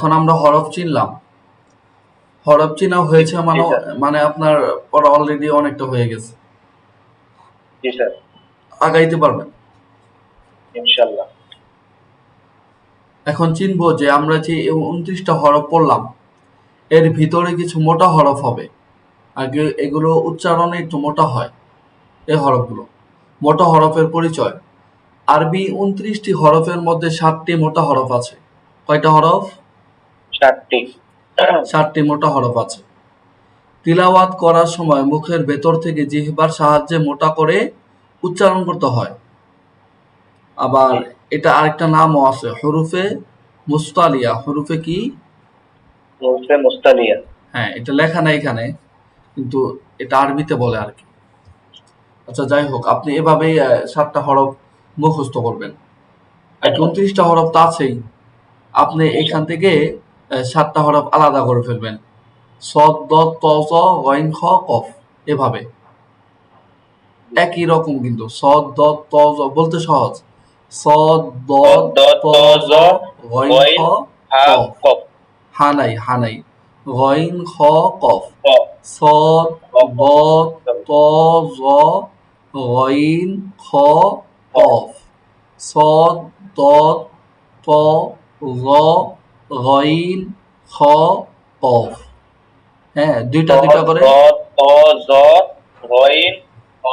এখন আমরা হরফ চিনলাম। হরফ চিনা হয়েছে জি স্যার। মানে আপনার পড়া অলরেডি অনেকটা হয়ে গেছে। জি স্যার। আগাইতে পারবেন। ইনশাআল্লাহ। এখন চিনবো যে আমরা যে ২৯টা হরফ পড়লাম, এর ভিতরে কিছু মোটা হরফ হবে। আগে এগুলো উচ্চারণে একটু মোটা হয়, এই হরফগুলো। মোটা হরফের পরিচয়। আরবি ২৯টি হরফের মধ্যে ৭টি মোটা হরফ আছে। কয়টা হরফ? ৭টি। ৭টি মোটা হরফ আছে। তিলাওয়াত করার সময় মুখের ভেতর থেকে জিহ্বার সাহায্যে মোটা করে উচ্চারণ করতে হয়। আবার জি। এটা আরেকটা নামও আছে, হরুফে মুস্তালিয়া। হরুফে কি? হরফে মুস্তালিয়া। হ্যাঁ, এটা লেখা নাই এখানে, কিন্তু এটা আরবিতে বলে আর কি। আচ্ছা, যাই হোক, আপনি এভাবেই ৭টা হরফ মুখস্থ করবেন। আর ২৯টা হরফ তো আছেই, আপনি জি স্যার। এখান থেকে ৭টা হরফ আলাদা করে ফেলবেন। সদ, দদ, ত, জ, গইন, খ, কফ, এভাবে জি স্যার। একই রকম, কিন্তু সদ, দদ, ত, জ বলতে সহজ। সদ, দ, দদ, দ, ত, ত, জ, জ, গইন, খ, গইন, হা, কফ। কফ। হা নাই, হা নাই। গইন, খ, কফ। ক, সদ, ক, ক। দদ, সরি। ত, জ, গইন, খ, ক, কফ। সদ, দদ, ত, জ, গইন, খ, কফ। হ্যাঁ, দ, দুইটা দুইটা করে। দ, ত, জ, গইন, খ,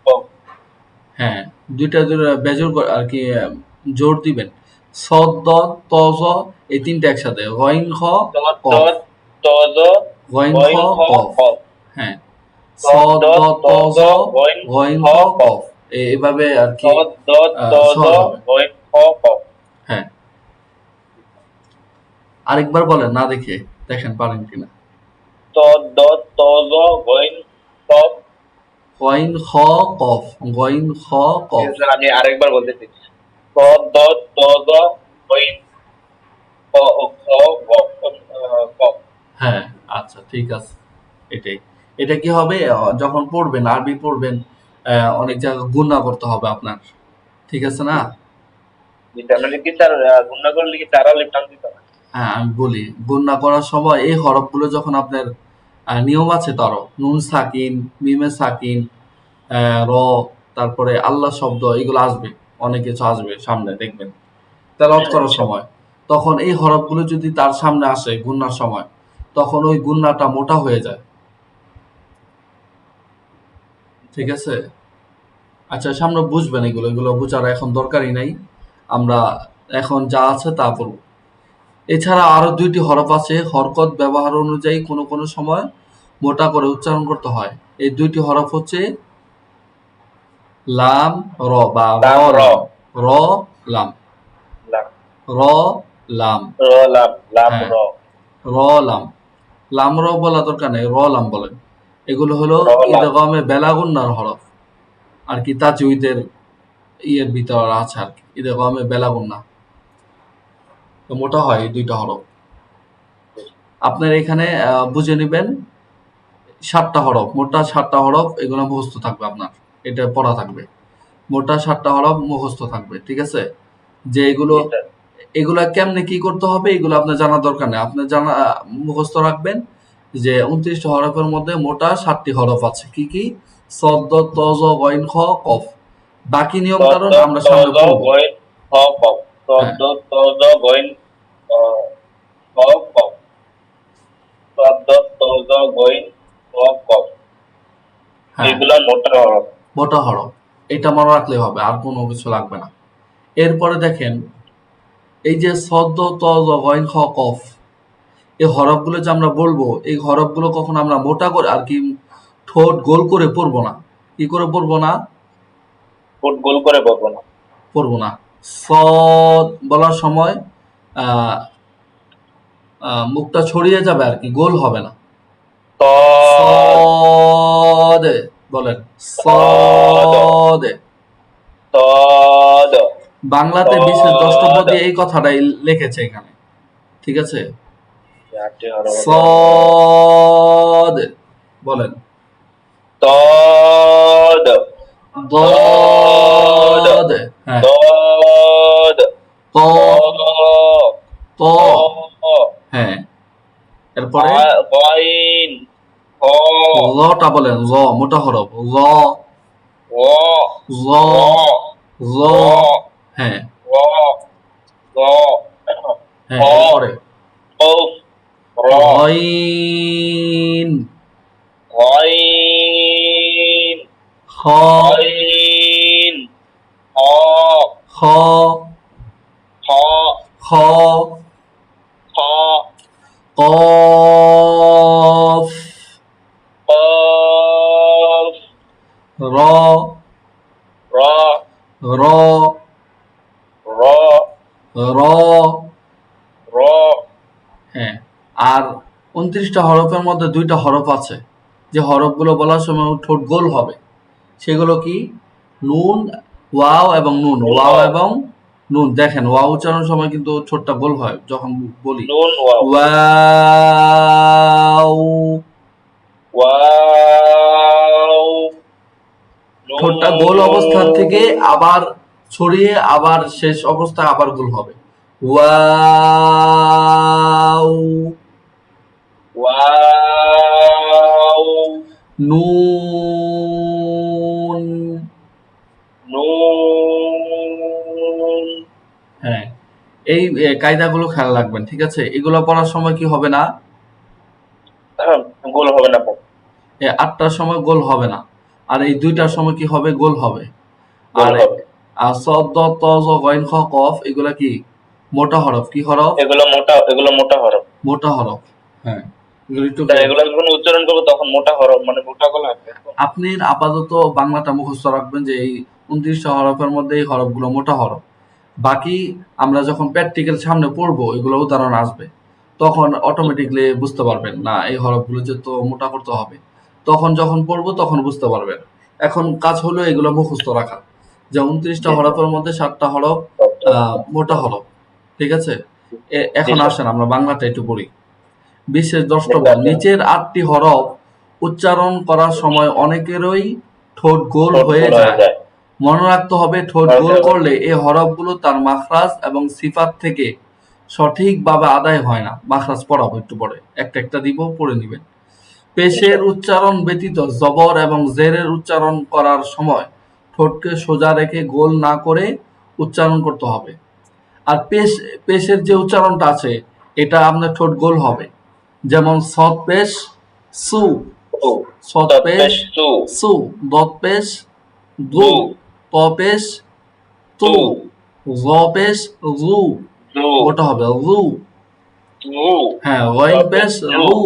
কফ। হ্যাঁ, দুইটা দুইটা বেজোর আর কি, জোর দিবেন। সদ, দদ, ত, জ, এই তিনটা একসাথে। গইন, খ, দ, দ, কফ। ত, জ, গইন, খ, গইন, খ, কফ। কফ। হ্যাঁ, দ, সদ, দ, দদ, ত, ত, জ, জ, গইন, গইন, খ, খ, কফ। কফ। এভাবে আর দ, কি দ, ত, জ, সহজ হবে। গইন, খ, কফ। হ্যাঁ, আরেকবার বলেন না, দেখে দেখেন পারেন কিনা। ত, দ, ত, জ, গইন, কফ। গইন, খ, কফ। গইন, খ, ঠিক কফ। আছে স্যার, আমি আরেকবার বলতেছি। ত, দ, ত, জ, গইন, খ, খ, গ, কফ। হ্যাঁ, আচ্ছা, ঠিক আছে। এটাই। এটা কি হবে, যখন পড়বেন, আরবি পড়বেন, অনেক জায়গায় গুণা করতে হবে আপনার। ঠিক আছে না? যেটা মানে কি স্যার, গুণা করলে কি ৪ আলিফ টান দিতে হয়? হ্যাঁ, আমি বলি, গুণা করার সময় এই হরফগুলো যখন আপনার নিয়ম আছে তারও। নুন সাকিন, মিমে সাকিন, র, তারপরে আল্লাহ শব্দ, এগুলো আসবে। অনেক কিছু আসবে সামনে, দেখবেন তেলাওয়াত করার আচ্ছা। সময়। তখন এই হরফগুলো যদি তার সামনে আসে গুণার সময়, তখন ওই গুণাটা মোটা হয়ে যায়। ঠিক আছে? আচ্ছা, সামনে বুঝবেন এগুলো, এগুলো বোঝার এখন দরকারই নাই। আমরা এখন যা আছে তা করব। এছাড়া আরো ২টি হরফ আছে, হরকত ব্যবহার অনুযায়ী কোনো কোনো সময় মোটা করে উচ্চারণ করতে হয়। এই ২টি হরফ হচ্ছে লাম, র বা র, লাম, র। লাম। র, লাম। লাম। র, লাম। র, লাম, লাম, হ্যাঁ, র। র, লাম। লাম, র বলা দরকার নেই, র, লাম বলেন। এগুলো হলো র, লাম। ইদগামে বেলাগুন্নার হরফ আর কি, তাজউইদের ইয়ের ভিতর আছে আর কি, ইদগামে বেলাগুন্না। তো মোটা হয় এই ২টা হরফ। আপনার এখানে বুঝে নিবেন, ৭টা হরফ, মোটা ৭টা হরফ, এগুলো মুখস্থ থাকবে আপনার। এটা পড়া থাকবে। মোটা ৭টা হরফ মুখস্থ থাকবে। ঠিক আছে? যে এগুলো, জি স্যার। এগুলা কেমনে কি করতে হবে এগুলো আপনার জানার দরকার নেই। আপনার জানা মুখস্থ রাখবেন যে ২৯টা হরফের মধ্যে মোটা ৭টি হরফ আছে। কি কি? সদ, দদ, ত, জ, গইন, খ, কফ। বাকি নিয়ম ত, কানুন দ, আমরা ত, সামনে জ, পড়ব। গইন, খ, কফ। ত, হ্যাঁ, দ, ত, জ, গইন, খ, কফ। ত, দ, ত, জ, গইন, খ, কফ। হ্যাঁ, এগুলা মোটা হরফ। মোটা হরফ। এটা মনে রাখলেই হবে, আর কোনো কিছু লাগবে না। এরপরে দেখেন, এই যে সদ, দ, ত, জ, গইন, খ, কফ, এই হরফগুলো যে আমরা বলবো, এই হরফগুলো কখনো আমরা মোটা করে আর কি ঠোঁট গোল করে পড়বো না। কি করে পড়বো না? ফুট গোল করে বলবো না। পড়বো না। সদ বলার সময় আহ মুখটা ছড়িয়ে যাবে আর কি, গোল হবে না। তদ, সদে বলেন, তদ, সদে। তদ, বাংলাতে বিশেষ তদ। দ্রষ্টপদী এই কথাটাই লিখেছে এখানে। ঠিক আছে? ৪টি হরফ হলো সদ বলেন। তদ, তদ, দদ। হ্যাঁ। তদ, ত, ত, ত, ত, এরপরে গইন খ লটা বলেন, ল মোটা হরফ, ল র ল র ল র হ্যাঁ র র হ্যাঁ খ এরপরে কফ র গইন গইন খ গইন খ খ খ খ খ কফ কফ র র র র র র হ্যাঁ আর 29টা হরফের মধ্যে 2টা হরফ আছে যে হরফগুলো বলার সময় ঠোঁট গোল হবে, সেগুলো কি? নুন, ওয়াও এবং নুন। ওয়াও এবং নুন, দেখেন ওয়াও উচ্চারণের সময় কিন্তু ঠোঁটটা গোল হয় যখন বলি নুন ওয়াও ওয়াও, ওয়াও ঠোঁটটা গোল অবস্থা থেকে আবার ছড়িয়ে আবার শেষ অবস্থায় আবার গোল হবে। ওয়াও ওয়াও নুন, নুন হ্যাঁ এই কায়দাগুলো খেয়াল রাখবেন, ঠিক আছে? এগুলো পড়ার সময় কি হবে না, গোল হবে না এই 8টার সময় গোল হবে না, আর এই 2টার সময় কি হবে, গোল হবে। গোল আর হবে আর সদ দ ত জ গইন খ কফ এগুলা কি মোটা হরফ, কি হরফ? এগুলো মোটা হরফ মোটা হরফ, হ্যাঁ এগুলো একটু তাই এগুলো যখন উচ্চারণ করবো তখন মোটা হরফ মানে মোটা গলা আসবে আপনি আপাতত বাংলাটা মুখস্থ রাখবেন যে এই 29টা হরফের মধ্যে এই হরফগুলো মোটা হরফ। বাকি আমরা যখন প্র্যাকটিক্যাল সামনে পড়বো এগুলো উদাহরণ আসবে, তখন অটোমেটিকলি বুঝতে পারবেন না এই হরফগুলো যে তো মোটা করতে হবে। তখন যখন পড়বো তখন বুঝতে পারবেন। এখন কাজ হলো এগুলো মুখস্থ রাখা, যে 29টা হরফের মধ্যে 7টা হরফ মোটা হরফ, ঠিক আছে? এখন আসেন আমরা বাংলাটা একটু পড়ি। বিশেষ দ্রষ্টব্য, নিচের 8টি হরফ উচ্চারণ করার সময় অনেকেরই ঠোঁট গোল হয়ে যায়। মনে রাখতে হবে ঠোঁট গোল করলে এই হরফগুলো তার মাখরাজ এবং সিফাত থেকে সঠিকভাবে আদায় হয় না। মাখরাজ পড়াবো একটু পরে, একটা একটা দিব, পড়ে নিবেন। পেশের উচ্চারণ ব্যতীত জবর এবং জেরের উচ্চারণ করার সময় ঠোঁটকে সোজা রেখে গোল না করে উচ্চারণ করতে হবে। আর পেশের যে উচ্চারণটা আছে এটা আপনার ঠোঁট গোল হবে, যেমন সৎ পেশ সু, সৎ পেশ সু, দত পেশ দু, ত পেশ তু, জ পেশ রু, ওটা হবে রু। হ্যাঁ গইন পেশ রু,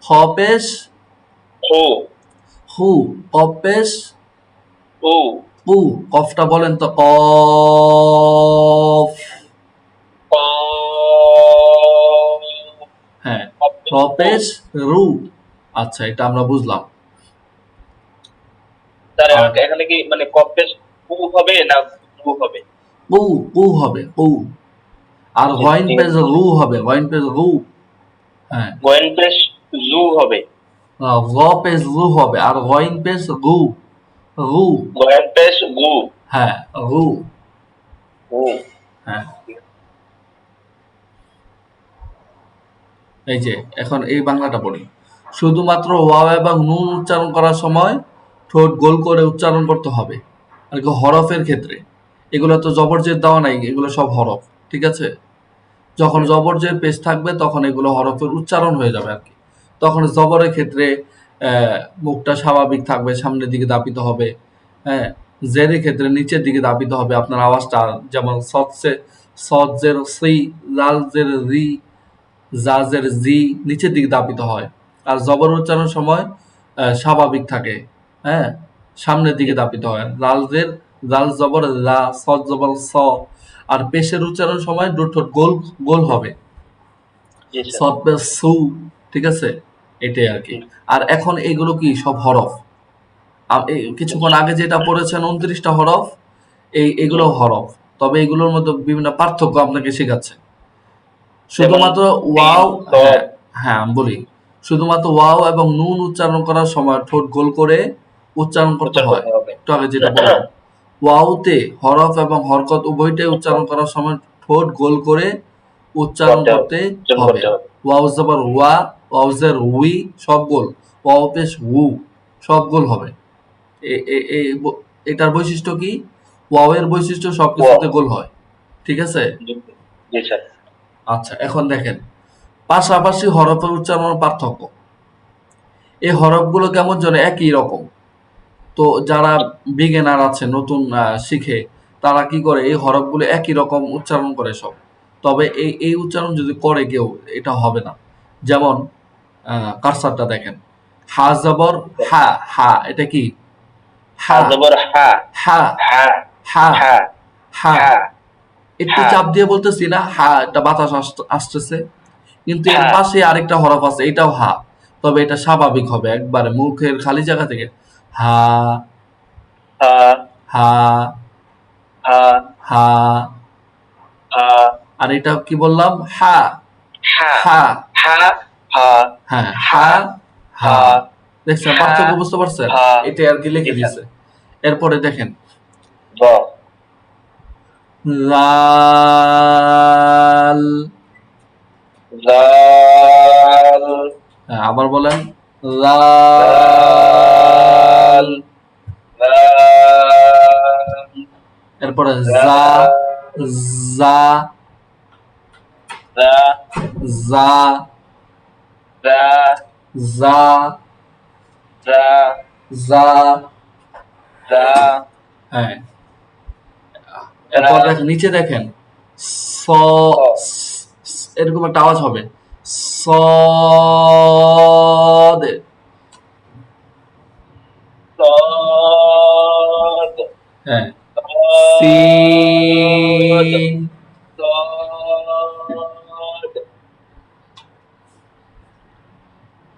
খ পেশ হু, কফ পেশ কু, কফটা বলেন তো কফ, হ্যাঁ র পেশ রু। আচ্ছা এটা আমরা বুঝলাম। এখানে কি মানে কপেশ কু হবে না রু হবে? কু, কু হবে কু। আর গইন পেশ রু হবে, গইন পেশ রু। হ্যাঁ গয়েন পেশ জু হবে, গ পেশ রু হবে, আর গইন পেশ গু, রু। গয়েন পেশ গু হ্যাঁ রু, গু হ্যাঁ। এই যে এখন এই বাংলাটা পড়ি। শুধুমাত্র ওয়াও এবং নুন উচ্চারণ করার সময় ঠোঁট গোল করে উচ্চারণ করতে হবে। আর কি হরফের ক্ষেত্রে এগুলো তো জবরজের দেওয়া নাই, এগুলো সব হরফ, ঠিক আছে? যখন জবরজের পেশ থাকবে তখন এগুলো হরফের উচ্চারণ হয়ে যাবে আর কি। তখন জবরের ক্ষেত্রে মুখটা স্বাভাবিক থাকবে, সামনের দিকে দাপিত হবে। হ্যাঁ, জেরের ক্ষেত্রে নিচের দিকে দাপিত হবে আপনার আওয়াজটা, যেমন সৎ জের সি, লাল জের রি, জাজের জি নিচের দিকে দাপিত হয়। আর জবর উচ্চারণের সময় স্বাভাবিক থাকে, হ্যাঁ সামনের দিকে দাপিত হয়। লাল জবর লা, সৎ জবর স। আর পেশের উচ্চারণের সময় দুটো ঠোঁট গোল গোল হবে, সৎ পেশ সু, ঠিক আছে? এটাই আর কি। আর এখন এগুলো কি সব হরফ। কিছুক্ষণ আগে যেটা পড়েছেন 29টা হরফ, এগুলো হরফ, তবে এগুলোর মধ্যে বিভিন্ন পার্থক্য আপনাকে শেখাচ্ছে। শুধুমাত্র ওয়াও, হ্যাঁ হ্যাঁ আমি বলি, শুধুমাত্র ওয়াও এবং নুন উচ্চারণ করার সময় ঠোঁট গোল করে উচ্চারণ করতে হয়। একটু আগে যেটা বললাম, ওয়াওতে হরফ এবং হরকত উভয়টাই উচ্চারণ করার সময় ঠোঁট গোল করে উচ্চারণ করতে হবে। ওয়াও জবর ওয়া, ওয়াও জের উই, সব গোল। ওয়াও পেশ উ, সব গোল হবে। এটার বৈশিষ্ট্য কি? ওয়াও এর বৈশিষ্ট্য সবকিছুতে গোল হয়। ঠিক আছে? জি স্যার। আচ্ছা, এখন দেখেন পাশাপাশি হরফের উচ্চারণ পার্থক্য। এই হরফগুলো কেমন যেন একই রকম। তো যারা বিগিনার আছে, নতুন শিখে, তারা কি করে এই হরফগুলো একই রকম উচ্চারণ করে সব। তবে এই উচ্চারণ যদি করে কেউ, এটা হবে না। যেমন কারসারটা দেখেন, হা জবর হা, হা এটা কি? হা হা, জবর হা, হা, হা, হা, হা, হা। হা, একটু হা, চাপ দিয়ে বলতেছি না, হা এটা বাতাস আসতেছে, কিন্তু এর হা, পাশে আরেকটা হরফ আছে, এটাও হা। তবে এটা স্বাভাবিক হবে, একবারে মুখের খালি জায়গা থেকে হা, হা, হা, হা, হা। হা, আর এটা কি বললাম? হা, হা, হা। হা, হা, হ্যাঁ, হা, হা, হা। হা, দেখছেন হা, পার্থক্য বুঝতে পারছেন? হা। এটাই আর কি জি লিখে স্যার। দিছে। এরপরে দেখেন ব, লাল। জাল, হ্যাঁ, আবার বলেন লাল। লাল, লাল, এরপরে জা, লাল, জা, জা, জা, জা, জা, জা, জা। জা, হ্যাঁ, জা, এরপর দেখেন নিচে দেখেন স, স, এরকম একটা আওয়াজ হবে সদ। সদ, হ্যাঁ, সদ, সিন। সদ,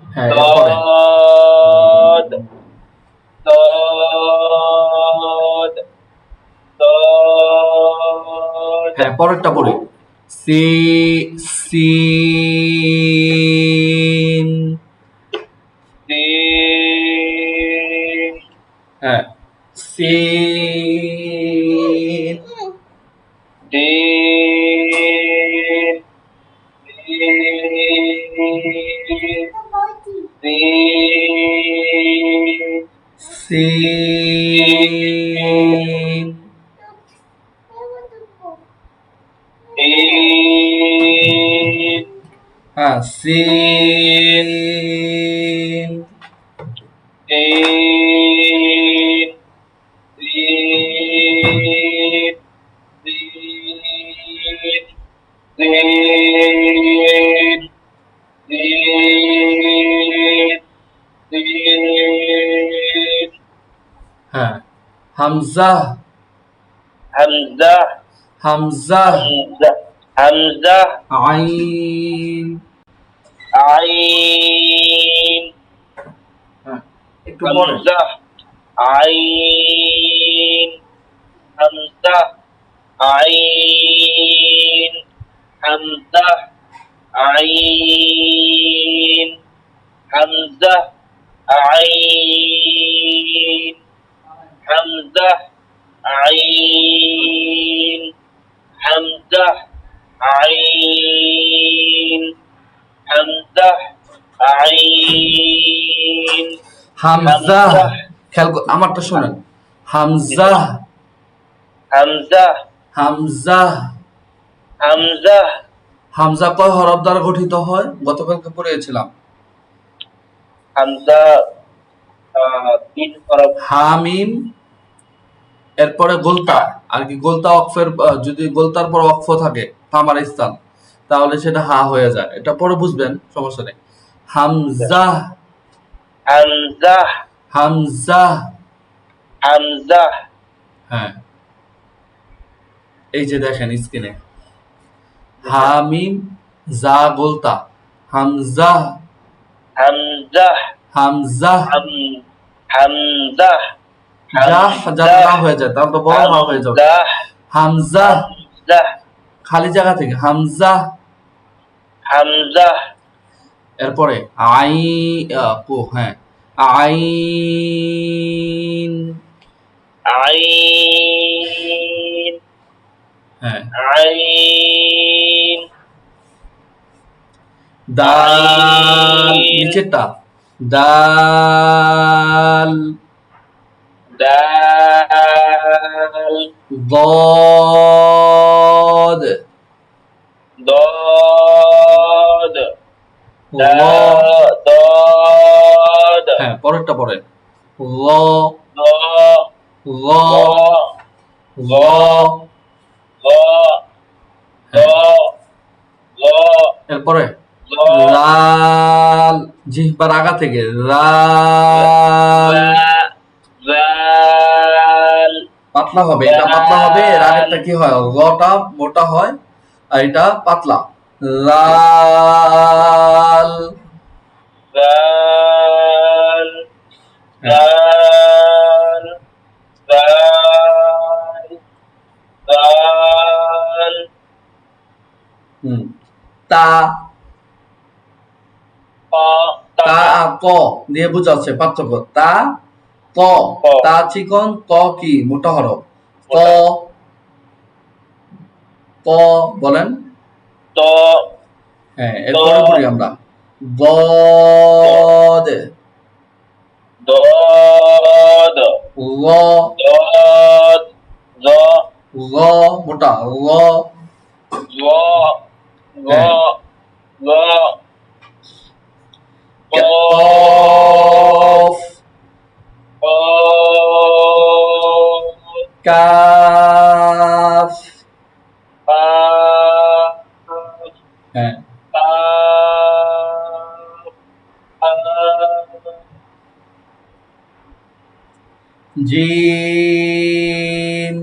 হ্যাঁ, এরপরে সদ, সদ, সদ, হ্যাঁ পরেরটা পড়ি সি, সিন। সিন, হ্যাঁ, সিন। সিন, সিন, সিন, সিন। সিন, হ্যাঁ, সিন। সিন, সিন, সিন, সিন, সিন, সিন, হ্যাঁ, হামজা, হামজা, হামজা, হামজা, হামজা, আইন। আইন, হ্যাঁ, একটু পরে হামজা, আইন, হামজা, আইন, হামজা, আইন, হামজা, আইন, হামজা, আইন, হামজা, আইন, হামজা, আইন, হামজা। হামজা, আমারটা শোনেন, হামজা, হামজা, হামজা। হামজা, হামজা কয় হরফ দ্বারা গঠিত হয়? গতকালকে পড়েছিলাম। হামজা 3 হরফ। হামিম, এরপরে গোলতা। আর কি গোলতা অক্ফের যদি গোলতার পর অক্ফ থাকে থামার স্থান, তাহলে সেটা হা হয়ে যায়। এটা পরে বুঝবেন, সমস্যা নেই। হামজা, হামজা, হামজা। হামজা, হ্যাঁ, এই যে দেখেন স্ক্রিনে হামিম, জা গোলতা, হামজা, হামজা, হামজা। হাম, হামজা, যা যাতে হামজা, না হয়ে যায়, তাহলে তো বড় হা হয়ে যাবে। হামজা, হামজা, হামজা, খালি জায়গা থেকে হামজা। হামজা, এরপরে আই, হ্যাঁ, আইন। আইন, হ্যাঁ, আইন, দাল, নিচেরটা দাল, দাল, ضاد দদ, র, দদ, হ্যাঁ পরেরটা পরে র, দ, র, গ, র, গ, গ, হ্যাঁ গ, এরপরে গ, লাল, জিহ্বার আগা থেকে লাল, জাল, পাতলা হবে, এটা পাতলা হবে, এর আগেরটা কি হয় রটা মোটা হয় আর এটা পাতলা, লাল, জাল, হ্যাঁ জাল, জাল, জাল, হুম তা, ক, তা, তা আর ক দিয়ে বোঝাচ্ছে পার্থক্য, তা ক, ক, তা চিকন, ক কি মোটা হরফ, ক, মোটা, ক বলেন, ত, হ্যাঁ ত, এরপরে পড়ি আমরা গদ, দদ, ল, দদ, জ, ল মোটা ল, জ, গ, হ্যাঁ গ, ক, কফ, ক, কাফ, কাফ, হ্যাঁ কাফ, কাফ, জিম,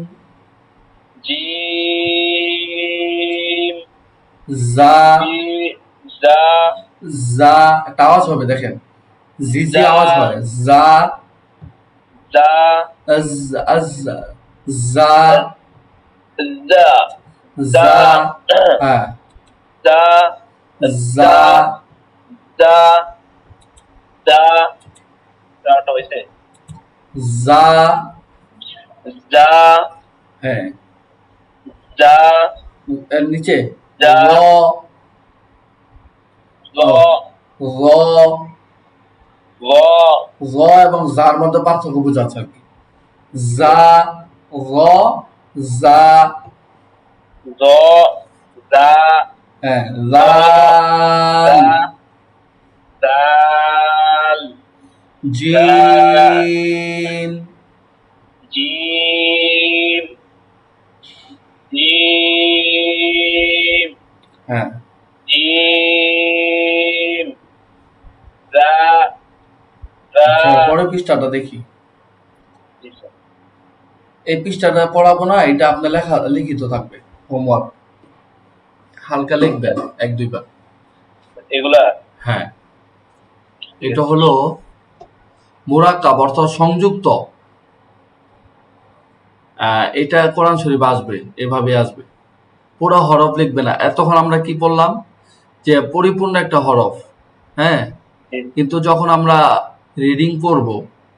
জিম, জা, জা, জা একটা আওয়াজ হবে দেখেন, জি জি জা, আওয়াজ হয়, জা, জা, আজ, আজ, জা, জা, জা, জা, হ্যাঁ জা, জা, জা, জা, জাটা হইছে, জা, জা, হ্যাঁ জা, এর নিচে জা, র, ল, র, ল, র এবং জার মধ্যে পার্থক্য বোঝাচ্ছে আর কি, জা, র, জা, জ, জা, হ্যাঁ জা, লাল, দাল, জিম, জিম, জিম, হ্যাঁ জিম, জা, জা, আচ্ছা পরের পৃষ্ঠাটা দেখি, এই পৃষ্ঠাটা পড়াবো না, এটা আপনার লেখা লিখিত থাকবে, হোমওয়ার্ক হালকা লিখবেন এক দুইবার, এগুলা হ্যাঁ এটা হলো মুরাক্কাব অর্থাৎ সংযুক্ত, এটা কোরআন শরীফ আসবে, এভাবে আসবে, পুরো হরফ লিখবে না, এতক্ষণ আমরা কি বললাম যে পরিপূর্ণ একটা হরফ, হ্যাঁ কিন্তু যখন আমরা রিডিং করব,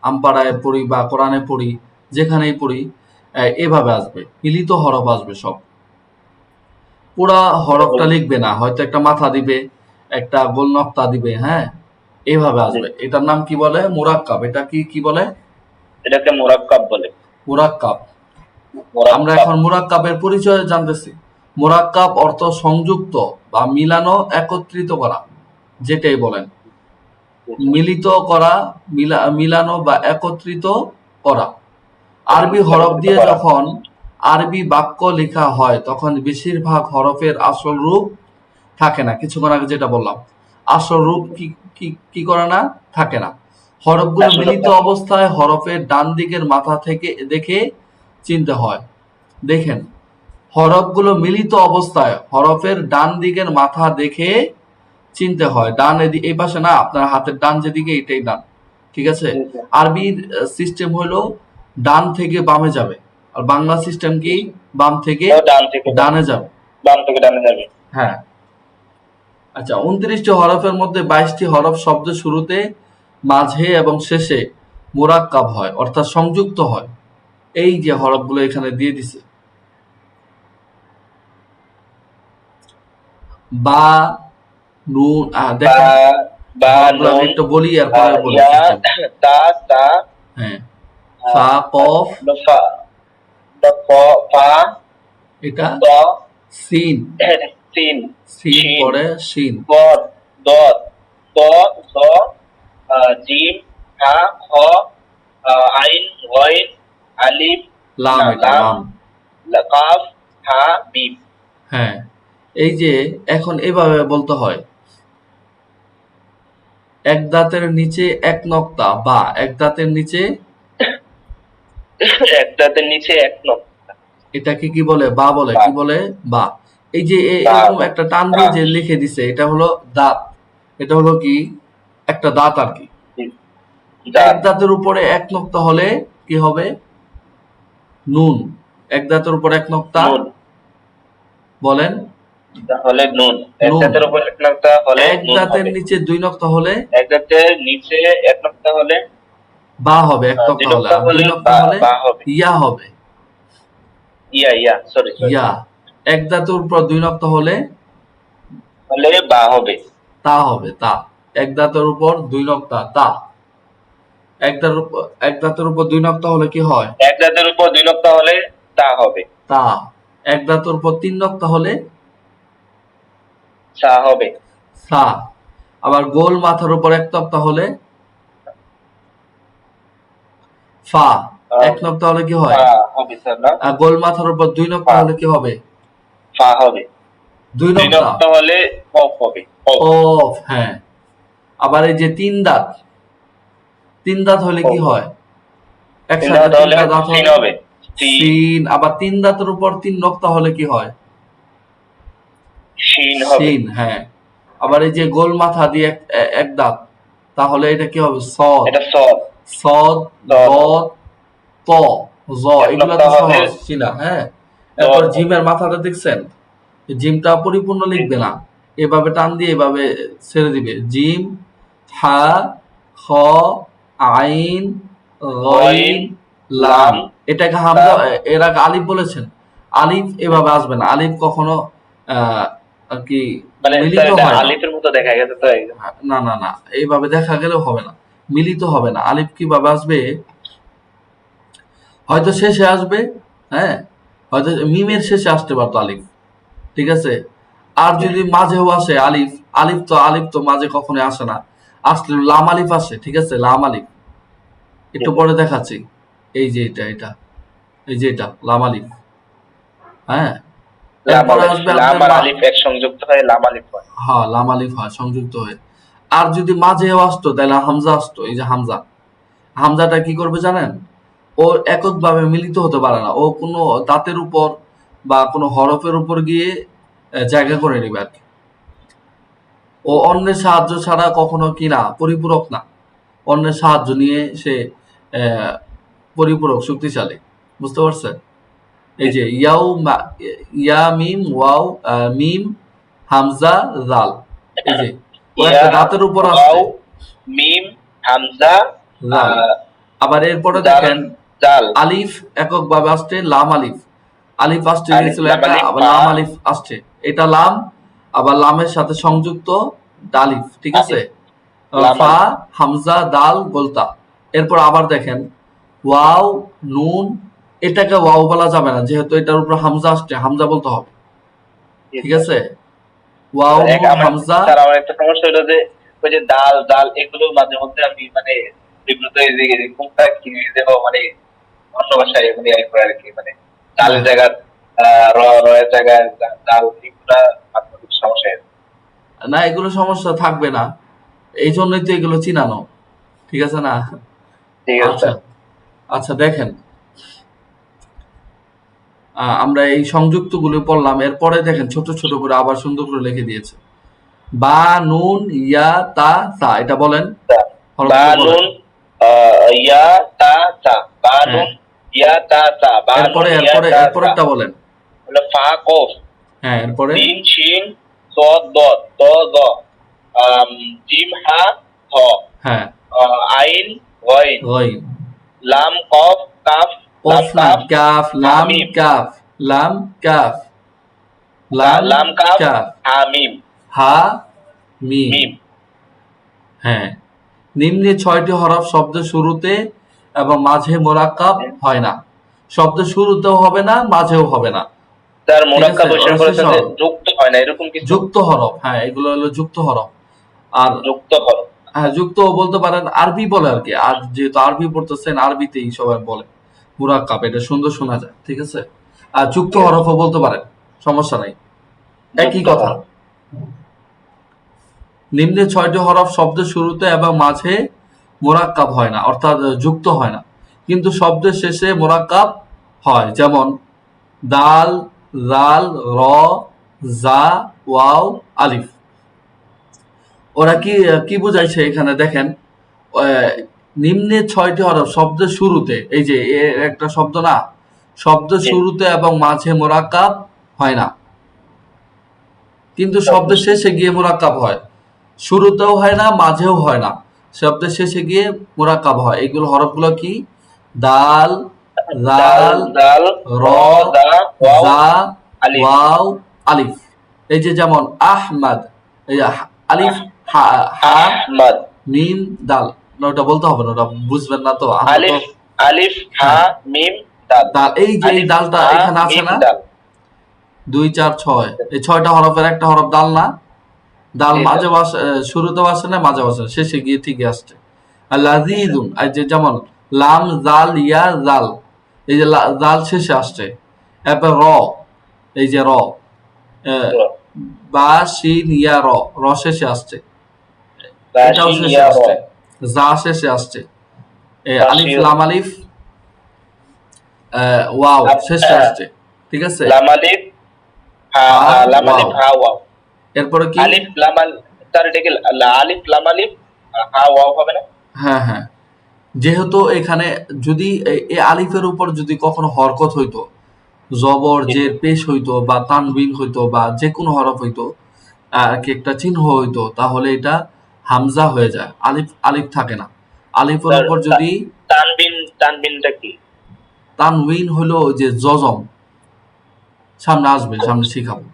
আমপাড়ায় পড়ি বা কোরআনে পড়ি, যেখানেই পড়ি, এভাবে আসবে, মিলিত হরফ আসবে সব, পুরা হরফটা লিখবে না, হয়তো একটা মাথা দিবে, একটা গোল নক্তা দিবে, হ্যাঁ এইভাবে আসবে, এটার নাম কি বলে মুরাক্কাব, এটা কি কি বলে এটাকে মোরাক্কাব বলে, মুরাক্কাব, আমরা মোরাক্কাব, এখন মুরাক্কাবের পরিচয় জানতেছি, মুরাক্কাব অর্থ সংযুক্ত বা মিলানো, একত্রিত করা, যেটাই বলেন, মিলিত করা, মিলানো বা একত্রিত করা, আরবি হরফ দিয়ে যখন আরবি বাক্য লেখা হয় তখন বেশিরভাগ হরফের আসল রূপ থাকে না, কিছুক্ষণ আগে যেটা বললাম, আসল রূপ কি কি কি করে না, থাকে না, হরফগুলো মিলিত অবস্থায় হরফের ডান দিকের মাথা থেকে দেখে চিনতে হয়, দেখেন হরফগুলো মিলিত অবস্থায় হরফের ডান দিকের মাথা দেখে চিনতে হয়, ডান এই পাশে না, আপনার হাতের ডান যেদিকে এটাই ডান, ঠিক আছে, আরবির সিস্টেম হলো ডান থেকে বামে যাবে, আর বাংলা সিস্টেম কি বাম থেকে ডান থেকে ডানে যাবে, বাম থেকে ডানে যাবে, হ্যাঁ আচ্ছা 29টি হরফের মধ্যে 22টি হরফ শব্দ শুরুতে, মাঝে এবং শেষে মুরাক্কাব হয় অর্থাৎ সংযুক্ত হয়, এই যে হরফগুলো এখানে দিয়ে দিছে, বা, নুন বা দেখেন বা হরফগুলো আমি নুন একটু বলি এরপরে বলি ইয়া সিস্টেম। তা সা হ্যাঁ, ফা কফ, ফা ফা এটা ত সিন, সিন সিন শিন পরে শিন, বদ দদ ত জ জিম হা খ আইন গইন আলিফ লাম, না এটা লাম লাম। কাফ হা মিম। হ্যাঁ, এই যে এখন এভাবে বলতে হয়, এক দাঁতের নিচে এক নক্তা বা এক দাঁতের নিচে, এক দাঁতের নিচে এক নক্তা এটাকে কি বলে? বা বলে, বা কি বলে? বা। এই যে বা এরকম একটা টান বা দিয়ে যে লিখে দিছে, এটা হলো দাঁত। এটা হলো কি? একটা দাঁত আর কি। এক দাঁত দাঁতের উপরে এক নক্তা হলে কি হবে? নুন। এক দাঁতের উপর এক নক্তা, নুন বলেন। তাহলে নুন। এক নুন। দাঁতের উপর এক নক্তা হলে এক নুন দাঁতের হবে। নিচে দুই নক্তা হলে এক দাঁতের নিচে এক নক্তা হলে বা হবে, এক দুই নক্তা হলে। নক্তা আর দুই হলে নক্তা বা হলে বা হবে। ইয়া হবে। ইয়া সরি ইয়া। এক দাঁতের উপর দুই নক্তা হলে হলে বা হবে। তা হবে, তা। এক দাঁতের উপর দুই নক্তা, তা। এক দাঁতের উপর দুই নক্তা হলে কি হয়? এক দাঁতের উপর দুই নক্তা হলে তা হবে। তা। এক দাঁতের উপর তিন নক্তা হলে সা হবে। সা। আবার গোল মাথার উপর এক নক্তা হলে ফা। এক নক্তা হলে কি হয়? ফা হবে স্যার না? আর গোল মাথার উপর দুই নক্তা ফা হলে কি হবে? ফা হবে। দুই দুই নক্তা, নক্তা হলে কফ হবে। কফ কফ। হ্যাঁ। আবার এই যে তিন দাঁত, তিন দাঁত হলে কি কফ। হয়? তিন একসাথে দাঁত হলে তিনটা দাঁত সিন হলে হবে। সিন সিন। আবার তিন দাঁতের উপর তিন নক্তা হলে কি হয়? শিন হবে। সিন। হ্যাঁ। আবার এই যে গোল মাথা দিয়ে এক দাঁত, তাহলে এটা কি হবে? সদ। এটা সদ। সদ, সদ দদ, ত, জ। এক এগুলা নক্তা তো হলে সহজ ছিল, হ্যাঁ। এরপর দদ হবে। জিমের মাথাটা দেখছেন? জিমটা পরিপূর্ণ লিখবে না, এভাবে টান দিয়ে এভাবে ছেড়ে দিবে। জিম, হা, খ, আইন, গইন গইন, লাম। লাম এটাকে হামজা, লাম এর আগে আলিফ বলেছেন। আলিফ এভাবে আসবে না। আলিফ কখনো আহ, আর কি মানে স্যার মিলিত এটা হয় না। আলিফের মতো দেখা গেছে তো একদম। না, না, না, এইভাবে দেখা গেলেও হবে না, মিলিত হবে না। আলিফ কিভাবে আসবে? হয়তো শেষে আসবে, হ্যাঁ, হয়তো মিমের শেষে আসতে পারতো আলিফ, ঠিক আছে। আর যদি মাঝেও আসে আলিফ, আলিফ তো মাঝে কখনোই আসে না। আসলে লাম আলিফ আসে, ঠিক আছে, লাম আলিফ। একটু পরে দেখাচ্ছি। এই যে এটা, এই যে এটা লাম আলিফ, হ্যাঁ। লাম এরপরে আলিফ আসবে লাম আপনার আর আলিফ এক সংযুক্ত হয়ে লাম আলিফ হয়। হ্যাঁ, লাম আলিফ হয় সংযুক্ত হয়ে। আর যদি মাঝেও আসতো তাহলে হামজা আসতো, এই যে হামজা। হামজাটা কি করবে জানেন? ও এককভাবে মিলিত হতে পারে না, ও কোনো দাঁতের উপর বা কোনো হরফের উপর গিয়ে জায়গা করে নেবে আর কি। ও অন্যের সাহায্য ছাড়া কখনো কি না, পরিপূরক না। অন্যের সাহায্য নিয়ে সে আহ, পরিপূরক, শক্তিশালী। বুঝতে পারছেন? এই যে ইয়া মিম ওয়াও, মিম হামজা জাল। এই যে ও ইয়া একটা দাঁতের উপর ওয়াও আসছে, মিম হামজা জাল। আবার এরপরে দাল দেখেন জাল আলিফ এককভাবে আসছে, লাম আলিফ। আলিফ আসছে আলিফ গেছিল লাম একটা, আলিফ আবার বা লাম আলিফ আসছে। এটা লাম, আবার লামের সাথে সংযুক্ত ডালিফ, ঠিক আছে। আলিফ লাম ফা, আলিফ হামজা, দাল, গোলতা। এরপর আবার দেখেন ওয়াও, নুন। এটাকে ওয়াও বলা যাবে না, যেহেতু এটার উপর হামজা আসছে, হামজা বলতে হবে, ঠিক আছে। ওয়াও, এক নুন, আমার হামজা। স্যার আমার একটা সমস্যা হলো যে ওই যে দাল দাল এগুলো মাঝে মধ্যে আমি মানে বিব্রত হয়ে যাই যে কোনটা কি দেব মানে অন্য ভাষায় মানে ইয়ে করে আর কি মানে ডালের হ্যাঁ, জায়গায় রয়ের জায়গায় ডাল এগুলা মাঝে মধ্যে একটু সমস্যা হয়ে যায়। না, এগুলো সমস্যা থাকবে না, এই জন্যই তো এগুলো চিনানো, ঠিক আছে না। ঠিক আছে আচ্ছা, স্যার। আচ্ছা, দেখেন আমরা এই সংযুক্ত গুলো পড়লাম, এরপরে দেখেন ছোট ছোট করে আবার সুন্দর করে লিখে দিয়েছে। বা, নুন, ইয়া, তা, সা। এটা বলেন, হরফগুলো বলেন। বানুন ইয়া তা তা হ্যাঁ, বানুন ইয়া তা তা বানুন এরপরে ইয়া এরপরে তা তা এরপরেরটা বলেন। হলো ফা কফ হ্যাঁ, এরপরে সিন শিন সদ দদ দ দ জিম হা হ হ্যাঁ, আইন গইন গইন। লাম কফ কাফ কফ লাম না, কাফ কাফ, লাম, হামিম কাফ, লাম, কাফ, লাম, লাম কাফ কাফ, হামিম হা, মিম। মিম। হ্যাঁ, নিম্নে 6টি হরফ শব্দের শুরুতে এবং মাঝে মোরাক্কাব হয় না। শব্দের শুরুতেও হবে না, মাঝেও হবে না। তার ঠিক আছে, মোরাক্কাব বসে ওরা পড়ে শেষ সাথে হরফ। যুক্ত হয় না এরকম কিছু? যুক্ত হরফ, হ্যাঁ, এগুলো হলো যুক্ত হরফ। আর যুক্ত হরফ। হ্যাঁ, যুক্ত বলতে পারেন, আরবি বলে আর কি। আর যেহেতু আরবি পড়তেছেন, আরবিতেই সবাই বলে মুরাক্কাব, এটা সুন্দর শোনা যায়। ঠিক আছে, আর যুক্ত ঠিক আছে। হরফও বলতে পারেন, সমস্যা নাই, একই যুক্ত কথা। হরফ। নিম্নে 6টি হরফ শব্দের শুরুতে এবং মাঝে মোরাক্কাব হয় না, অর্থাৎ যুক্ত হয় না, কিন্তু শব্দের শেষে মোরাক্কাব হয়। যেমন দাল, জাল, র, জা, ওয়াও, আলিফ। ওরা কি কি বুঝাইছে এখানে দেখেন, আহ, নিম্নে 6টি হরফ শব্দের শুরুতে, এই যে একটা শব্দ না, শব্দের জি। শুরুতে এবং মাঝে মোরাক্কাব হয় না, কিন্তু শব্দের শব্দের শেষে গিয়ে মোরাক্কাব হয়। শুরুতেও হয় না, মাঝেও হয় না, শব্দের শেষে গিয়ে মোরাক্কাব হয়। এগুলো হরফগুলো কি? দাল, দাল, জাল, দাল, র, র, দা, ওয়াও, জা, আলিফ। ওয়াও, আলিফ। এই যে যেমন আহমাদ, এই যে আলিফ, হা, হা, আহমদ। মিম, দাল। না, ওটা বলতে হবে না, ওটা বুঝবেন না তো, আমরা তো। আলিফ, আলিফ, হা, হ্যাঁ, মিম, দাল। দাল, এই যে এই আলিফ, দালটা হা, এখানে আছে মিম, না, দাল। 2 4 6, এই 6টা হরফের একটা হরফ দাল না? দাল জি মাঝে স্যার। শুরুতেও আসে না, মাঝে আসে না, শেষে গিয়ে ঠিকই আসছে। আর লাযীযুন, আর যে যেমন লাম, জাল, ইয়া, জাল, এই যে জাল শেষে আসছে। এরপর র, এই যে র, আহ, বা, শিন, ইয়া, র, র শেষে আসছে, এটাও রাশিন, শেষে ইয়া, র। আসছে, জা শেষে আসছে, আলিফ, রাশিউন। লাম আলিফ, ওয়াও শেষে আসছে। ঠিক আছে, লাম আলিফ, হা, হা, লাম ওয়াও। আলিফ, হা, ওয়াও। এরপরে কি? আলিফ, লাম স্যার এটা কি আলিফ, লাম আলিফ, হা, ওয়াও হবে না? হ্যাঁ, হ্যাঁ, যেহেতু এখানে যদি এই আলিফের উপর যদি কখনো হরকত হইতো, জবর জি জের স্যার। পেশ হইতো বা তানবিন হইতো বা যে কোনো হরফ হইতো, কি একটা চিহ্ন হইতো, তাহলে এটা হামজা হয়ে যায়, আলিফ আলিফ থাকে না। আলিফের স্যার উপর যদি তানবিন, তানবিনটা কি? তানবিন হলো ওই যে জজম, সামনে আসবে, সামনে শিখাবো।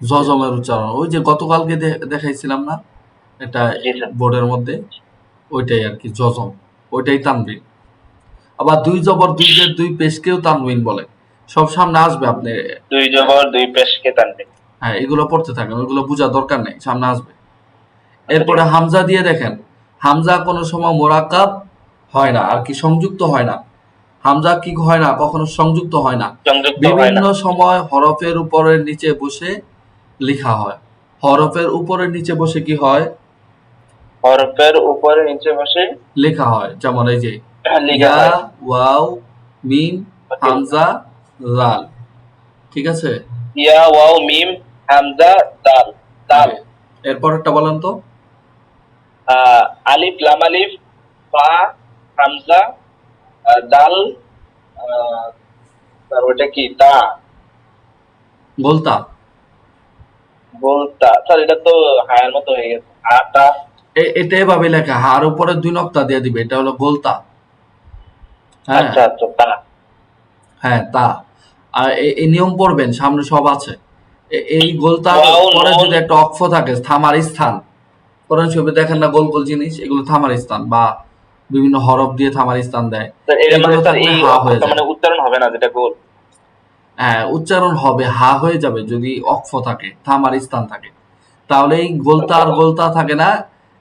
জজমের উচ্চারণ ওই যে গতকালকে দেখাইছিলাম না, এটা জি স্যার। বোর্ডের মধ্যে, ওইটাই আর কি জজম, ওইটাই তানবিন। আবার 2 জবর 2 জের 2 পেশকেও তানবিন বলে। সব সামনে আসবে আপনি। দুই হ্যাঁ, জবর দুই পেশকে তানবিন। হ্যাঁ, এগুলো পড়তে থাকেন, ওইগুলো বোঝার দরকার নেই, সামনে আসবে। আচ্ছা ঠিক এরপরে আছে। হামজা দিয়ে দেখেন, হামজা কোনো সময় মোরাক্কাব হয় না, আর কি সংযুক্ত হয় না। হামজা কি হয় না, কখনো সংযুক্ত হয় না। সংযুক্ত হয় বিভিন্ন না। সময় হরফের উপরের নিচে বসে লেখা হয়। হরফের উপরের নিচে বসে কি হয়? হরফের উপরে নিচে বসে লেখা হয়। যেমন এই যে লেখা ইয়া, হয়। ওয়াও, মিম, ওকে। হামজা, লাল। ঠিক আছে, ইয়া, ওয়াও, মিম, হামজা, দাল। দাল। হ্যাঁ। এরপরেরটা বলেন তো। আলিফ, লাম আলিফ, ফা, হামজা, দাল, আহ, আর ওটা কি তা? গোলতা। বলতা স্যার, এটা তো হায়ার মতো হয়ে গেছে, আটা। এটা এভাবে লেখা, হার উপরে 2 নক্তা দিয়ে দিবে, এটা হলো গোলতা। হ্যাঁ, আচ্ছা আচ্ছা, তা। হ্যাঁ, তা। আর এই নিয়ম পড়বেন, সামনে সব আছে। এই গোলতার ওয়াও, পরে নুন। যদি একটা অক্ষ থাকে, থামার স্থান, কোরআন শরীফে দেখেন না, গোল গোল জিনিস, এগুলো থামার স্থান, বা বিভিন্ন হরফ দিয়ে থামার স্থান দেয়। তো এটা মানে এইগুলো স্যার থাকলে এই হা হয়ে অক্ষরটা যায়। মানে উচ্চারণ হবে না যেটা গোল? হ্যাঁ, উচ্চারণ হবে, হা হয়ে যাবে যদি অক্ষ থাকে, থামার স্থান থাকে। তাহলে এই গোলতা আর গোলতা থাকে না,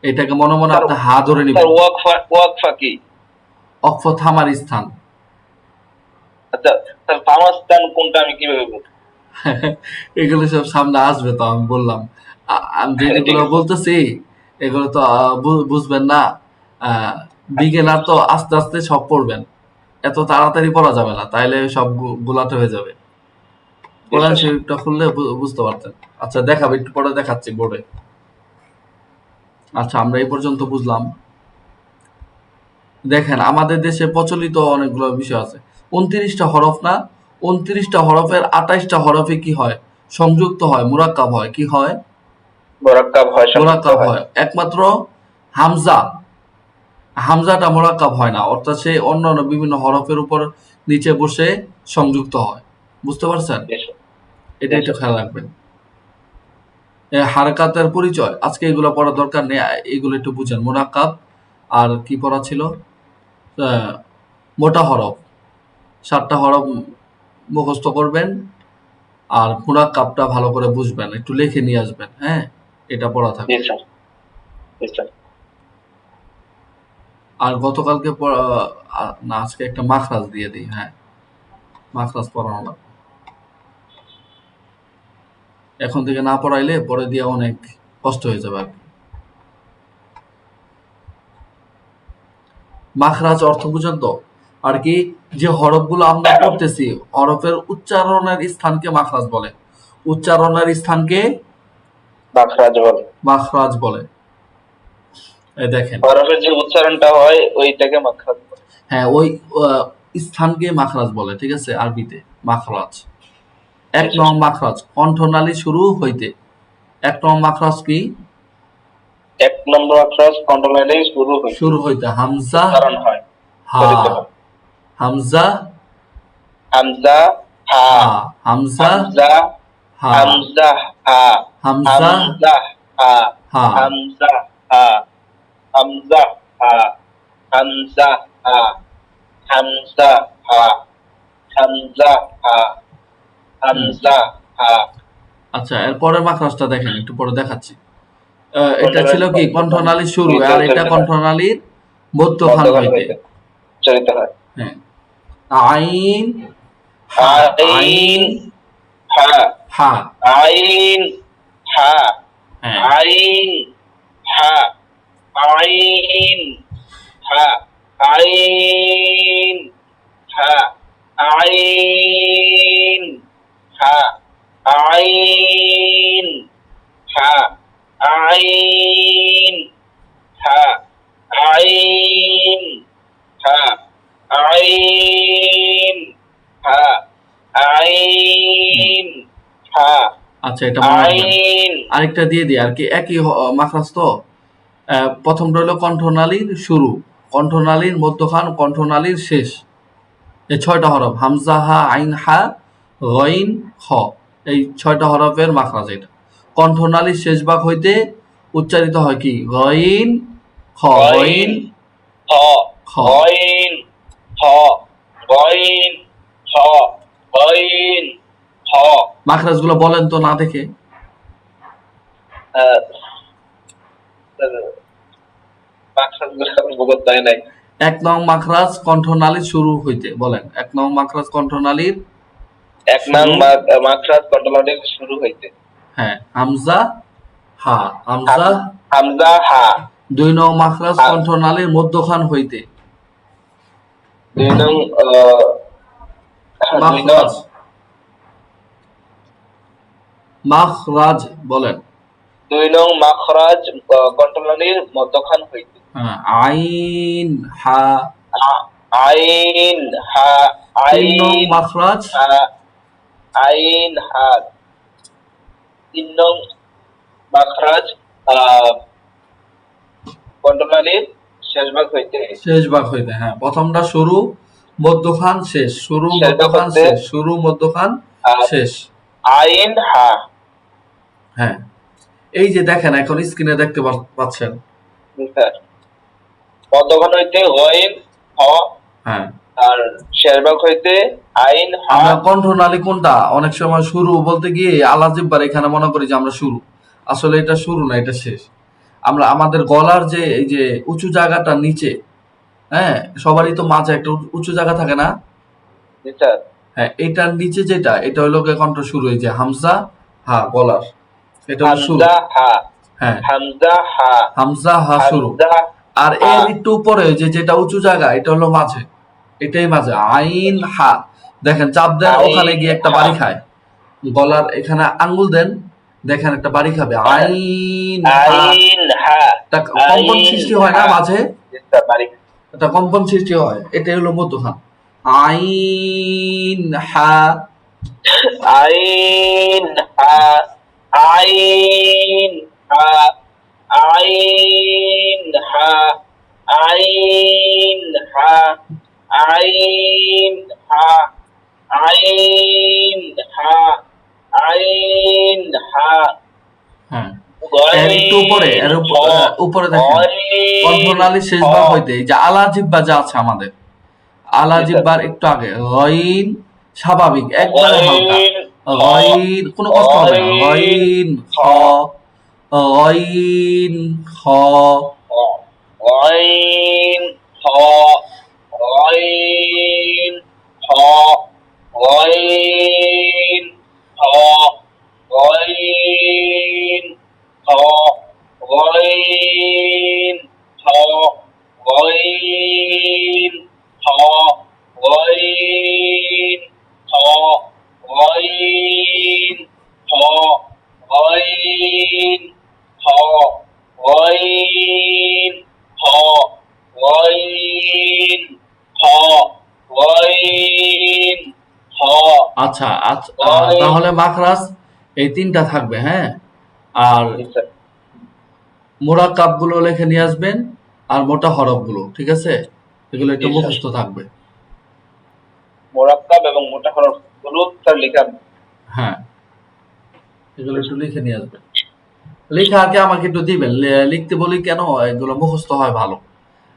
এটাকে মনে মনে স্যার, আপনি হা ধরে স্যার নেবেন। ওয়াকফা, ওয়াকফা কি? অক্ষ থামার স্থান। আচ্ছা স্যার, ফামাস্তান কোনটা আমি কিভাবে বলবো? এগুলো সব সামনে আসবে, তো আমি বললাম। আমি ঠিক যেগুলো আছে। বলতেছি, এগুলো তো বুঝবেন না। আহ, আচ্ছা বিগিনার তো আস্তে আস্তে সব পড়বেন, এত তাড়াতাড়ি পড়া যাবে না, তাইলে সব গোলাটে হয়ে যাবে। জি কোরআন স্যার। শরীফটা খুললে বুঝতে পারতেন। আচ্ছা, দেখাবো, একটু পরে দেখাচ্ছি বোর্ডে। আচ্ছা, আমরা এই পর্যন্ত বুঝলাম। দেখেন, আমাদের দেশে প্রচলিত অনেকগুলো বিষয় আছে। 29টা হরফ না, 29টা হরফের 28টা হরফে কি হয়? সংযুক্ত হয়, মুরাক্কাব হয়। কি হয়? মোরাক্কাব হয়, সংযুক্ত মোরাক্কাব হয়। হয়। একমাত্র হামজা, হামজাটা মোরাক্কাব হয় না, অর্থাৎ সে অন্যান্য বিভিন্ন হরফের উপর নিচে বসে সংযুক্ত হয়। বুঝতে পারছেন? জি স্যার। এটা জি একটু স্যার। খেয়াল রাখবেন। হারকাতের পরিচয় আজকে এগুলো পড়ার দরকার নেই, এগুলো একটু বুঝেন। মুনাক্কাব আর কি পড়া ছিল, মোটা হরফ 7টা হরফ মুখস্থ করবেন, আর মুনাক্কাবটা ভালো করে বুঝবেন, একটু লিখে নিয়ে আসবেন। হ্যাঁ, এটা পড়া জি থাকবে। স্যার, জি স্যার। আর গতকালকে না, আজকে একটা মাখরাজ দিয়ে দিই। হ্যাঁ, মাখরাজ পড়ানো লাগবে। এখন থেকে না পড়াইলে পরে দিয়ে অনেক কষ্ট হয়ে যাবে আর কি। মাখরাজ অর্থ বুঝেন তো? আর কি, যে হরফগুলো আমরা পড়তেছি, হরফের উচ্চারণের স্থানকে মাখরাজ বলে। উচ্চারণের স্থানকে মাখরাজ বলে। মাখরাজ বলে। এই দেখেন, হরফের যে উচ্চারণটা হয় ওইটাকে মাখরাজ বলে। হ্যাঁ, ওই স্থানকে মাখরাজ বলে। ঠিক আছে, আরবিতে মাখরাজ। এক নং মাখরাজ কণ্ঠনালী শুরু হইতে। 1 নং মাখরাজ কি? 1 নম্বর মাখরাজ কণ্ঠনালী শুরু হইতে হামজা উচ্চারণ হয়, হা, উচ্চারিত হয়। হামজা হামজা হা, হামজা হামজা হা, হামজা হা, হামজা হামজা হা, হা। হামজা হা, হামজা হা, হামজা হা, হামজা হা, হামজা হা, হামজা হা। আচ্ছা, এর পরের মাখরাজটা দেখেন, একটু পরে দেখাচ্ছি। এটা ছিল কি কণ্ঠনালীর শুরু, আর এটা কণ্ঠনালীর মধ্যখান হইতে উচ্চারিত হয়। হ্যাঁ, আইন হা, আইন হা, হা। আইন হা, হ্যাঁ, আইন হা, আইন হা, আইন হা, আইন হা, আইন হা, আইন হা, আইন হা, আইন হা, আইন হা, আচ্ছা, এটা মনে রাখবেন। আইন। আরেকটা দিয়ে দিই আর কি, একই মাখরাজ তো। প্রথমটা হলো কণ্ঠনালীর শুরু, কণ্ঠনালীর মধ্যখান, কণ্ঠনালীর শেষ। এই 6টা হরফ হামজা হা, আইন হা, গইন খ, এই 6টা হরফের মাখরাজ এটা। কণ্ঠনালীর শেষ ভাগ হইতে উচ্চারিত হয় কি? গইন খ, গইন খ, খ। গইন খ, গইন খ, গইন খ। মাখরাজগুলো বলেন তো না দেখে। মুখস্থ হয় নাই। 1 নং মাখরাজ কণ্ঠনালীর শুরু হইতে, বলেন 1 নং মাখরাজ কণ্ঠনালীর 1 নং মাখরাজ কণ্ঠনালীর শুরু হইতে। হ্যাঁ, হামজা হা, হামজা। হামজা হা। 2 নং মাখরাজ কণ্ঠনালীর মধ্যখান হইতে। 2 নং মাখরাজ মাখরাজ বলেন। 2 নং মাখরাজ কণ্ঠনালীর মধ্যখান হইতে। হ্যাঁ, আইন হা। আইন হা, 3 নং আইন মাখরাজ হা, আইন হা। 3 নং মাখরাজ কণ্ঠনালীর শেষ ভাগ হইতে। শেষ ভাগ হইতে, হ্যাঁ, প্রথমটা শুরু, মধ্যখান, শেষ, শুরু, মধ্যখান, শেষ, শুরু, মধ্যখান, শেষ। আইন হা। হ্যাঁ, এই যে দেখেন, এখন স্ক্রিনে দেখতে পাচ্ছেন। মধ্যখান হইতে গইন হ, হ্যাঁ, আর শেষ ভাগ হইতে আইন হা। আমরা কণ্ঠনালী কোনটা অনেক সময় শুরু বলতে গিয়ে আলাজিব্বার এখানে মনে করি যে আমরা শুরু, আসলে এটা শুরু না, এটা শেষ। আমরা আমাদের গলার যে এই যে উঁচু জায়গাটা নিচে, হ্যাঁ, সবারই তো মাঝে একটা উঁচু জায়গা থাকে না? হ্যাঁ, এটার নিচে যেটা, এটা হলো কণ্ঠ শুরু, এই যে হামজা হা, গলার, এটা হলো শুরু। হ্যাঁ, হামজা হা, হামজা হা শুরু। আর এর একটু উপরে যে যেটা উঁচু জায়গা, এটা হলো মাঝে, এটাই মাঝে। আইন হা, দেখেন চাপ দেন, ওখানে গিয়ে একটা বাড়ি খায়। গলার এখানে আঙ্গুল দেন, দেখেন একটা বাড়ি খাবে। আইন হা, একটা কম্পন সৃষ্টি হয় না মাঝে, একটা কম্পন সৃষ্টি হয়, এটাই হলো মধ্যখান। আইন হা, আইন হা, আইন হা, আইন হা, আইন হা, আইন হা, আইন হা, আইন হা। হ্যাঁ, এর একটু উপরে উপরে দেখেন কণ্ঠনালীর শেষ ভাগ হইতে এই যে আলা জিহ্বা যা আছে আমাদের, আলা জিহ্বার একটু আগে গইন, স্বাভাবিক একবারে হালকা গইন, কোনো কষ্ট হবে না, গইন খ, গইন খ, গইন খ, গইন খ, গইন খ, গইন খ, গইন খ, গইন খ, গইন খ, গইন খ, গইন খ, গইন খ, গইন খ, গইন খ। আচ্ছা আচ্ছা, তাহলে মাখরাজ এই তিনটা থাকবে, হ্যাঁ। আর জি স্যার। মোরাক্কাব গুলো লিখে নিয়ে আসবেন, আর মোটা হরফ গুলো, ঠিক আছে, এগুলো একটু জি, স্যার। মুখস্থ থাকবে। মোরাক্কাব এবং মোটা হরফ গুলো স্যার লেখা। হ্যাঁ, এগুলো একটু লিখে নিয়ে আসবেন। লেখা আগে আমাকে একটু দিবেন, লিখতে বলি কেন, এগুলো মুখস্থ হয় ভালো।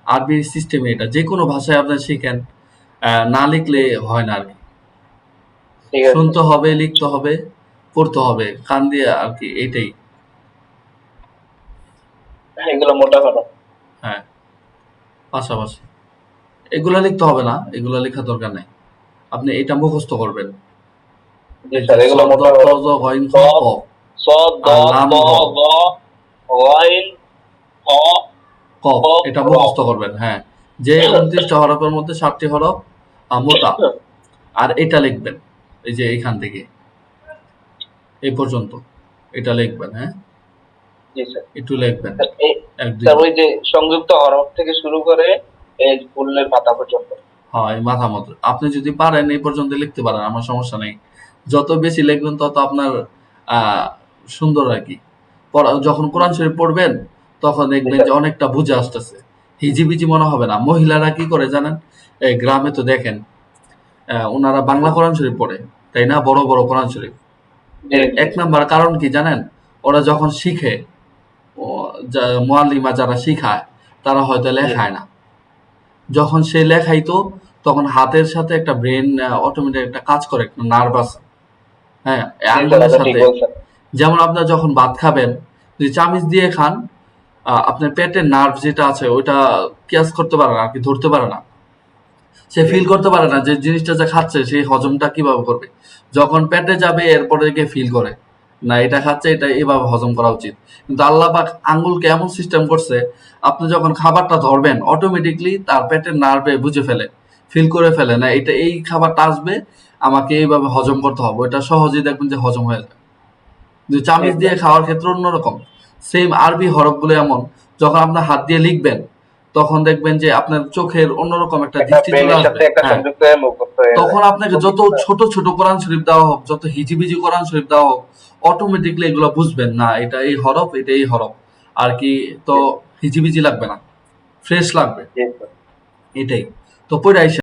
আরবি সিস্টেমে এটা যে কোনো ভাষায় আপনি শিখেন, না লিখলে হয় না আর কি। ঠিক আছে। শুনতে হবে, লিখতে হবে, পড়তে হবে কান দিয়ে আর কি, এটাই। এগুলো মোটা হরফ। হ্যাঁ, পাশাপাশি এগুলা লিখতে হবে না, এগুলা লেখা দরকার নাই, আপনি এটা মুখস্থ করবেন। জি স্যার, এগুলো মোটা হরফ। সদ, আর দ, লাম, ত, র, গ, গইন, খ, কফ, ক, এটা র। মুখস্থ করবেন। হ্যাঁ, যে 29টা হরফের মধ্যে 7টি হরফ মোটা, আর এটা লিখবেন এই যে এখান থেকে এই পর্যন্ত, এটা লিখবেন। হ্যাঁ, জি স্যার। একটু লিখবেন স্যার, এক দুই স্যার ওই যে সংযুক্ত হরফ থেকে শুরু করে এই ফুলের পাতা পর্যন্ত। হ্যাঁ, এই মাথা মতো আপনি যদি পারেন এই পর্যন্ত লিখতে পারেন, আমার সমস্যা নেই। যত বেশি লিখবেন তত আপনার সুন্দর আর কি। যখন কোরআন শরীফ পড়বেন তখন দেখবেন যে অনেকটা বুঝে আসতেছে, হিজিবিজি মনে হবে না। মহিলারা কি করে জানেন, এই গ্রামে তো দেখেন ওনারা বাংলা কোরআন শরীফ পড়ে, তাই না, বড় বড় কোরআন শরীফ। এক নাম্বার কারণ কি জানেন, ওরা যখন শিখে, মুআল্লিমা যারা শিখায় তারা হয়তো লেখায় না, যখন সে লেখাইতো তখন হাতের সাথে একটা ব্রেন অটোমেটিক একটা কাজ করে, একটা নার্ভ আছে, হ্যাঁ, আঙ্গুলের সাথে। যেমন আপনার যখন ভাত খাবেন, যদি চামিচ দিয়ে খান, আপনার পেটের নার্ভ যেটা আছে ওইটা ক্যাচ করতে পারে না আর কি, ধরতে পারে না, সে ফিল করতে পারে না যে জিনিসটা যা খাচ্ছে সেই হজমটা কিভাবে করবে। যখন পেটে যাবে এরপরে গিয়ে ফিল করে না এটা খাচ্ছে, এটা এভাবে হজম করা উচিত। কিন্তু আল্লাহ পাক আঙ্গুলকে এমন সিস্টেম করছে, আপনি যখন খাবারটা ধরবেন অটোমেটিকলি তার পেটের নার্ভে বুঝে ফেলে, ফিল করে ফেলে না এটা এই খাবারটা আসবে, আমাকে এইভাবে হজম করতে হবে, ওটা সহজেই দেখবেন যে হজম হয়ে যায়। কিন্তু চামিচ দিয়ে খাওয়ার ক্ষেত্রে অন্যরকম। সেম আরবি হরফগুলো এমন, যখন আপনার হাত দিয়ে লিখবেন তখন দেখবেন যে আপনার চোখের অন্যরকম একটা দৃষ্টি চলে আসবে। হ্যাঁ, তখন আপনাকে যত ছোট ছোট কোরআন শরীফ দেওয়া হোক, যত হিজিবিজি কোরআন শরীফ দেওয়া হোক, অটোমেটিকলি এগুলো বুঝবেন না এটা এই হরফ, এটা এই হরফ আর কি। তো হিজিবিজি লাগবে না, ফ্রেশ লাগবে, এটাই। তো পড়ে আইসা